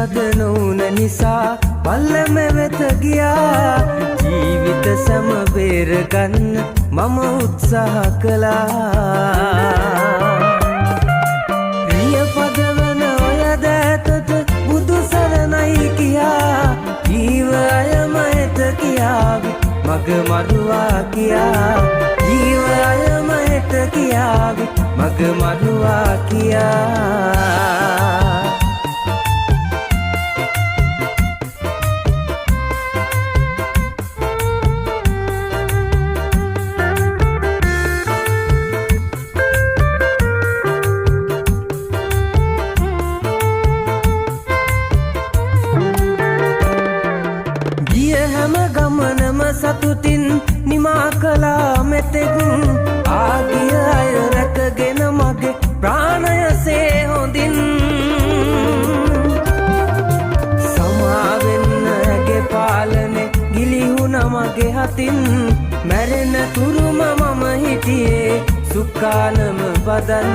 තද නොවුන නිසා පල්ලම වෙත ගියා. ජීවිත සැම බේරගන්න මම උත්සාහ කළා. රිය පදවන ඔය දෑතට බුදු සරණයි කියා. ජීව අයම එත කියාවි මග මරුවා කියා. ජීව අයම එත කියාවි මග මරුවා කියා. ගමනම සතුටින් නිමා කළා මෙතෙක්. ආගිය අය රැකගෙන මගේ ප්‍රාණයසේ හොඳින්. සමාවෙන්න ඇගේ පාලනේ ගිලිහුණ මගේ හතින්. මැරෙන තුරුම මම හිටියේ සුක්කානම බදන්.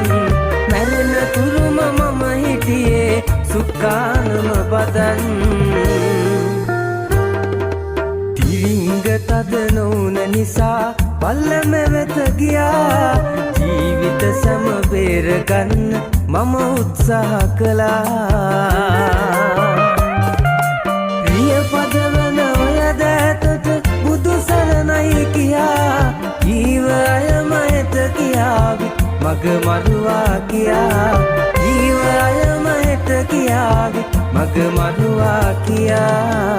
මැරෙන තුරුම මම හිටියේ සුක්කානම බදන්. තද නොවුන නිසා පල්ලම වෙත ගියා. ජීවිත සැම බේරගන්න මම උත්සාහ කළා. රිය පදවන ඔය දෑතට බුදු සරණයි කියා. ජීව අයම එත කියාවි මග මරුවා කියා. ජීව අයම එත කියාවි මග මරුවා කියා.